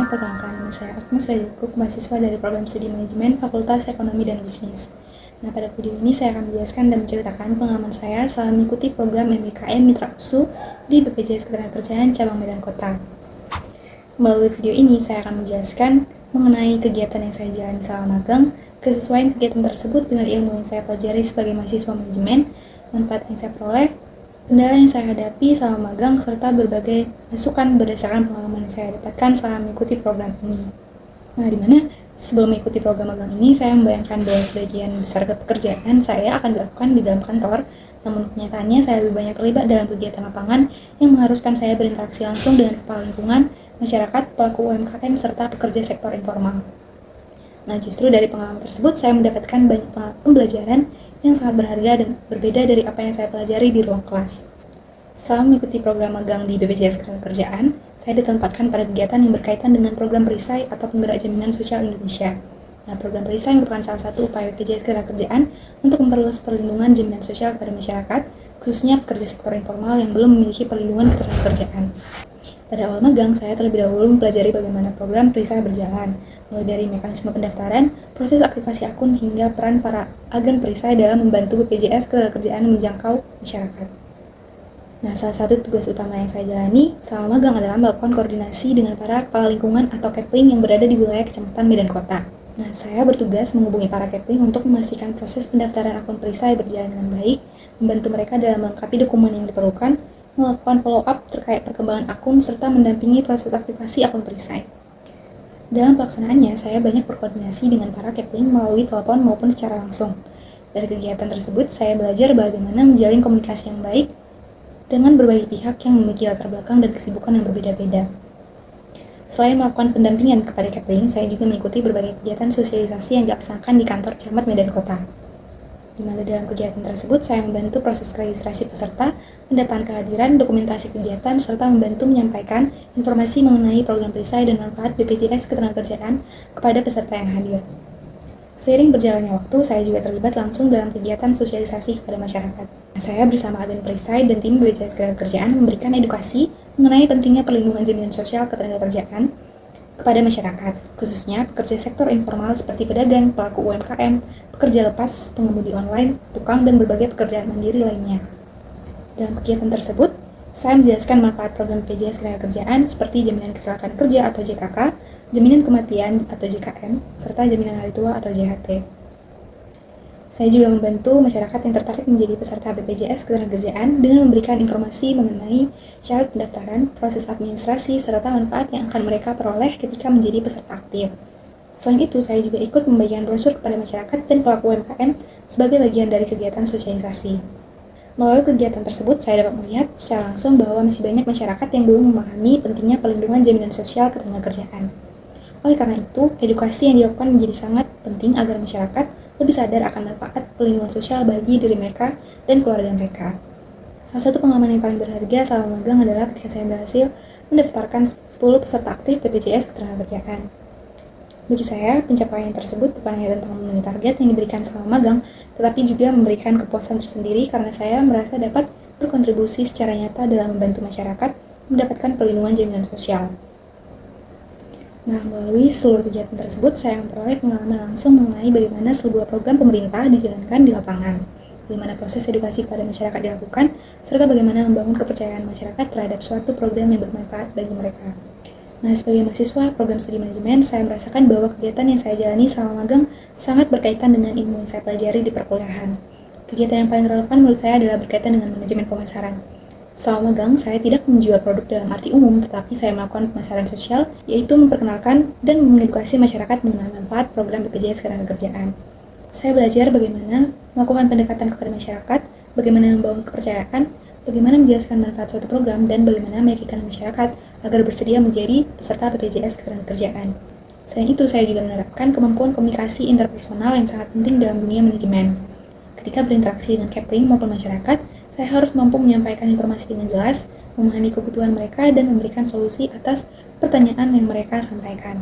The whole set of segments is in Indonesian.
sebelumnya, perkenalkan nama saya Agnes Rajukuk, mahasiswa dari program studi manajemen Fakultas Ekonomi dan Bisnis. Nah, pada video ini saya akan menjelaskan dan menceritakan pengalaman saya selama mengikuti program MBKM Mitra USU di BPJS Ketenagakerjaan Cabang Medan Kota. Melalui video ini, saya akan menjelaskan mengenai kegiatan yang saya jalani selama magang, kesesuaian kegiatan tersebut dengan ilmu yang saya pelajari sebagai mahasiswa manajemen, manfaat yang saya peroleh, kendala yang saya hadapi selama magang, serta berbagai masukan berdasarkan pengalaman yang saya dapatkan selama mengikuti program ini. Nah, dimana sebelum mengikuti program magang ini, saya membayangkan bahwa sebagian besar pekerjaan saya akan dilakukan di dalam kantor, namun kenyataannya saya lebih banyak terlibat dalam kegiatan lapangan yang mengharuskan saya berinteraksi langsung dengan kepala lingkungan, masyarakat, pelaku UMKM, serta pekerja sektor informal. Nah, justru dari pengalaman tersebut, saya mendapatkan banyak pembelajaran yang sangat berharga dan berbeda dari apa yang saya pelajari di ruang kelas. Selama mengikuti program magang di BPJS Ketenagakerjaan, saya ditempatkan pada kegiatan yang berkaitan dengan program perisai atau penggerak jaminan sosial Indonesia. Nah, program perisai merupakan salah satu upaya BPJS Ketenagakerjaan untuk memperluas perlindungan jaminan sosial kepada masyarakat, khususnya pekerja sektor informal yang belum memiliki perlindungan ketenagakerjaan. Pada awal magang, saya terlebih dahulu mempelajari bagaimana program perisai berjalan, mulai dari mekanisme pendaftaran, proses aktivasi akun, hingga peran para agen perisai dalam membantu BPJS Ketenagakerjaan menjangkau masyarakat. Nah, salah satu tugas utama yang saya jalani selama magang adalah melakukan koordinasi dengan para kepala lingkungan atau Kepling yang berada di wilayah Kecamatan Medan Kota. Nah, saya bertugas menghubungi para Kepling untuk memastikan proses pendaftaran akun perisai berjalan dengan baik, membantu mereka dalam melengkapi dokumen yang diperlukan, melakukan follow-up terkait perkembangan akun, serta mendampingi proses aktivasi akun perisai. Dalam pelaksanaannya, saya banyak berkoordinasi dengan para Kepling melalui telepon maupun secara langsung. Dari kegiatan tersebut, saya belajar bagaimana menjalin komunikasi yang baik dengan berbagai pihak yang memiliki latar belakang dan kesibukan yang berbeda-beda. Selain melakukan pendampingan kepada Kepling, saya juga mengikuti berbagai kegiatan sosialisasi yang dilaksanakan di kantor Camat Medan Kota. Di mana dalam kegiatan tersebut, saya membantu proses registrasi peserta, pendataan kehadiran, dokumentasi kegiatan, serta membantu menyampaikan informasi mengenai program perisai dan manfaat BPJS Ketenagakerjaan kepada peserta yang hadir. Seiring berjalannya waktu, saya juga terlibat langsung dalam kegiatan sosialisasi kepada masyarakat. Saya bersama agen perisai dan tim BPJS Ketenagakerjaan memberikan edukasi mengenai pentingnya perlindungan jaminan sosial ketenagakerjaan kepada masyarakat, khususnya pekerja sektor informal seperti pedagang, pelaku UMKM, pekerja lepas, pengemudi online, tukang, dan berbagai pekerjaan mandiri lainnya. Dalam kegiatan tersebut, saya menjelaskan manfaat program BPJS Ketenagakerjaan seperti jaminan kecelakaan kerja atau JKK, jaminan kematian atau JKM, serta jaminan hari tua atau JHT. Saya juga membantu masyarakat yang tertarik menjadi peserta BPJS Ketenagakerjaan dengan memberikan informasi mengenai syarat pendaftaran, proses administrasi, serta manfaat yang akan mereka peroleh ketika menjadi peserta aktif. Selain itu, saya juga ikut membagikan brosur kepada masyarakat dan pelaku UMKM sebagai bagian dari kegiatan sosialisasi. Melalui kegiatan tersebut, saya dapat melihat secara langsung bahwa masih banyak masyarakat yang belum memahami pentingnya perlindungan jaminan sosial ketenagakerjaan. Oleh karena itu, edukasi yang dilakukan menjadi sangat penting agar masyarakat lebih sadar akan manfaat perlindungan sosial bagi diri mereka dan keluarga mereka. Salah satu pengalaman yang paling berharga selama magang adalah ketika saya berhasil mendaftarkan 10 peserta aktif BPJS Ketenagakerjaan. Bagi saya, pencapaian tersebut bukan hanya tentang memenuhi target yang diberikan selama magang, tetapi juga memberikan kepuasan tersendiri karena saya merasa dapat berkontribusi secara nyata dalam membantu masyarakat mendapatkan perlindungan jaminan sosial. Nah, melalui seluruh kegiatan tersebut, saya memperoleh pengalaman langsung mengenai bagaimana sebuah program pemerintah dijalankan di lapangan, bagaimana proses edukasi kepada masyarakat dilakukan, serta bagaimana membangun kepercayaan masyarakat terhadap suatu program yang bermanfaat bagi mereka. Nah, sebagai mahasiswa program studi manajemen, saya merasakan bahwa kegiatan yang saya jalani selama magang sangat berkaitan dengan ilmu yang saya pelajari di perkuliahan. Kegiatan yang paling relevan menurut saya adalah berkaitan dengan manajemen pemasaran. Selama magang, saya tidak menjual produk dalam arti umum, tetapi saya melakukan pemasaran sosial, yaitu memperkenalkan dan mengedukasi masyarakat mengenai manfaat program BPJS Ketenagakerjaan. Saya belajar bagaimana melakukan pendekatan kepada masyarakat, bagaimana membangun kepercayaan, bagaimana menjelaskan manfaat suatu program, dan bagaimana meyakinkan masyarakat agar bersedia menjadi peserta BPJS Ketenagakerjaan. Selain itu, saya juga menerapkan kemampuan komunikasi interpersonal yang sangat penting dalam dunia manajemen. Ketika berinteraksi dengan Kepling maupun masyarakat, saya harus mampu menyampaikan informasi dengan jelas, memahami kebutuhan mereka, dan memberikan solusi atas pertanyaan yang mereka sampaikan.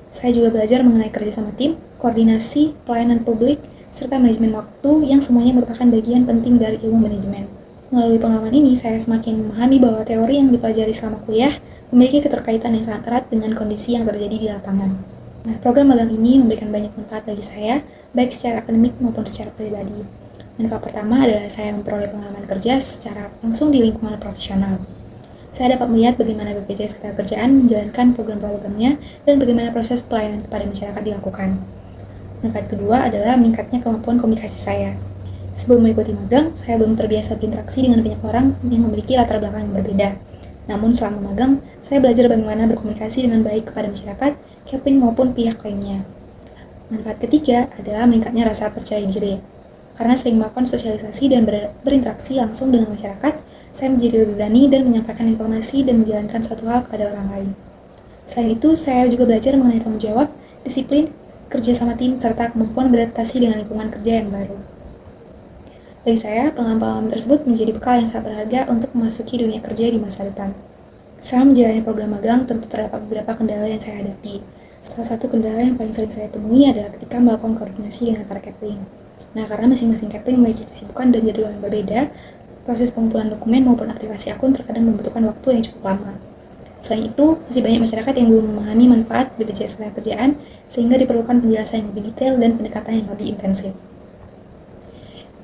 Saya juga belajar mengenai kerja sama tim, koordinasi, pelayanan publik, serta manajemen waktu yang semuanya merupakan bagian penting dari ilmu manajemen. Melalui pengalaman ini, saya semakin memahami bahwa teori yang dipelajari selama kuliah memiliki keterkaitan yang sangat erat dengan kondisi yang terjadi di lapangan. Nah, program magang ini memberikan banyak manfaat bagi saya, baik secara akademik maupun secara pribadi. Manfaat pertama adalah saya memperoleh pengalaman kerja secara langsung di lingkungan profesional. Saya dapat melihat bagaimana BPJS Ketenagakerjaan menjalankan program-programnya dan bagaimana proses pelayanan kepada masyarakat dilakukan. Manfaat kedua adalah meningkatnya kemampuan komunikasi saya. Sebelum mengikuti magang, saya belum terbiasa berinteraksi dengan banyak orang yang memiliki latar belakang yang berbeda. Namun selama magang, saya belajar bagaimana berkomunikasi dengan baik kepada masyarakat, Kepling maupun pihak lainnya. Manfaat ketiga adalah meningkatnya rasa percaya diri. Karena sering melakukan sosialisasi dan berinteraksi langsung dengan masyarakat, saya menjadi lebih berani dan menyampaikan informasi dan menjalankan suatu hal kepada orang lain. Selain itu, saya juga belajar mengenai tanggung jawab, disiplin, kerja sama tim, serta kemampuan beradaptasi dengan lingkungan kerja yang baru. Bagi saya, pengalaman tersebut menjadi bekal yang sangat berharga untuk memasuki dunia kerja di masa depan. Selama menjalani program magang, tentu terdapat beberapa kendala yang saya hadapi. Salah satu kendala yang paling sering saya temui adalah ketika melakukan koordinasi dengan para Kepling. Nah, karena masing-masing Kepling memiliki kesibukan dan jadwal yang berbeda, proses pengumpulan dokumen maupun aktivasi akun terkadang membutuhkan waktu yang cukup lama. Selain itu, masih banyak masyarakat yang belum memahami manfaat BPJS Ketenagakerjaan, sehingga diperlukan penjelasan yang lebih detail dan pendekatan yang lebih intensif.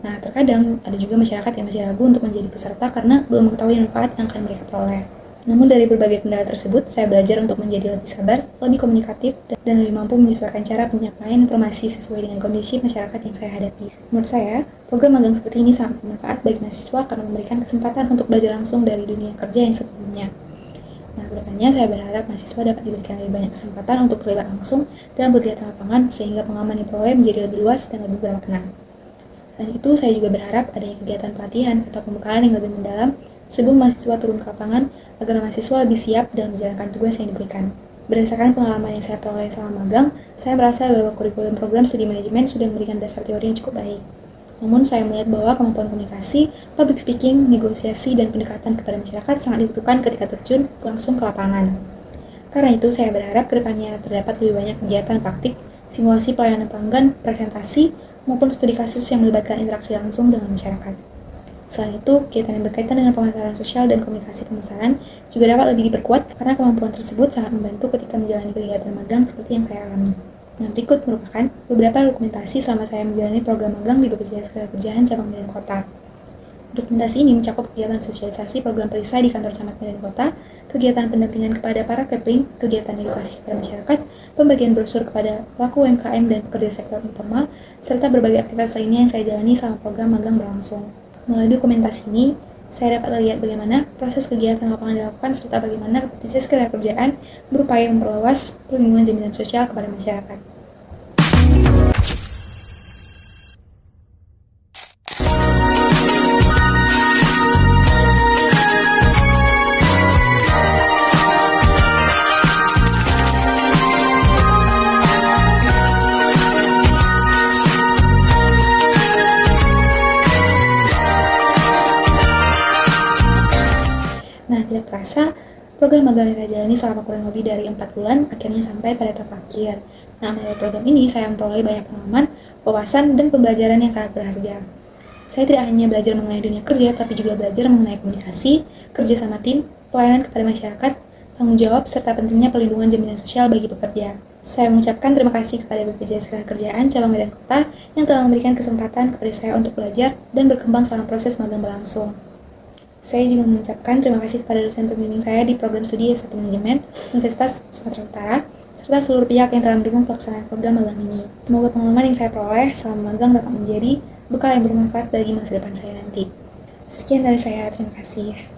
Nah, terkadang ada juga masyarakat yang masih ragu untuk menjadi peserta karena belum mengetahui manfaat yang akan mereka peroleh. Namun dari berbagai kendala tersebut, saya belajar untuk menjadi lebih sabar, lebih komunikatif, dan lebih mampu menyesuaikan cara penyampaian informasi sesuai dengan kondisi masyarakat yang saya hadapi. Menurut saya, program magang seperti ini sangat bermanfaat bagi mahasiswa karena memberikan kesempatan untuk belajar langsung dari dunia kerja yang sebelumnya. Nah, kedepannya saya berharap mahasiswa dapat diberikan lebih banyak kesempatan untuk terlibat langsung dalam kegiatan lapangan sehingga pengalaman yang diperoleh menjadi lebih luas dan lebih bermakna. Selain itu, saya juga berharap adanya kegiatan pelatihan atau pembekalan yang lebih mendalam sebelum mahasiswa turun ke lapangan agar mahasiswa lebih siap dalam menjalankan tugas yang diberikan. Berdasarkan pengalaman yang saya peroleh selama magang, saya merasa bahwa kurikulum program studi manajemen sudah memberikan dasar teori yang cukup baik. Namun, saya melihat bahwa kemampuan komunikasi, public speaking, negosiasi, dan pendekatan kepada masyarakat sangat dibutuhkan ketika terjun langsung ke lapangan. Karena itu, saya berharap kedepannya terdapat lebih banyak kegiatan praktik, simulasi pelayanan pelanggan, presentasi, maupun studi kasus yang melibatkan interaksi langsung dengan masyarakat. Selain itu, kegiatan yang berkaitan dengan pemasaran sosial dan komunikasi pemasaran juga dapat lebih diperkuat karena kemampuan tersebut sangat membantu ketika menjalani kegiatan magang seperti yang saya alami. Nah, berikut merupakan beberapa dokumentasi selama saya menjalani program magang di BPJS Ketenagakerjaan Cabang Medan Kota. Dokumentasi ini mencakup kegiatan sosialisasi program perisai di kantor camat Medan Kota, kegiatan pendampingan kepada para Kepling, kegiatan edukasi kepada masyarakat, pembagian brosur kepada pelaku UMKM dan pekerja sektor informal, serta berbagai aktivitas lainnya yang saya jalani selama program magang berlangsung. Melalui dokumentasi ini, saya dapat melihat bagaimana proses kegiatan lapangan dilakukan serta bagaimana BPJS Ketenagakerjaan berupaya memperluas perlindungan jaminan sosial kepada masyarakat. Nah, tidak terasa, program magang yang saya jalani selama kurang lebih dari 4 bulan akhirnya sampai pada tahap akhir. Nah, melalui program ini, saya memperoleh banyak pengalaman, wawasan, dan pembelajaran yang sangat berharga. Saya tidak hanya belajar mengenai dunia kerja, tapi juga belajar mengenai komunikasi, kerja sama tim, pelayanan kepada masyarakat, tanggung jawab, serta pentingnya perlindungan jaminan sosial bagi pekerja. Saya mengucapkan terima kasih kepada BPJS Ketenagakerjaan Cabang Medan Kota yang telah memberikan kesempatan kepada saya untuk belajar dan berkembang selama proses magang berlangsung. Saya juga mengucapkan terima kasih kepada dosen pembimbing saya di program studi S1 Manajemen Universitas Sumatera Utara, serta seluruh pihak yang telah mendukung pelaksanaan program magang ini. Semoga pengalaman yang saya peroleh selama magang dapat menjadi bekal yang bermanfaat bagi masa depan saya nanti. Sekian dari saya, terima kasih.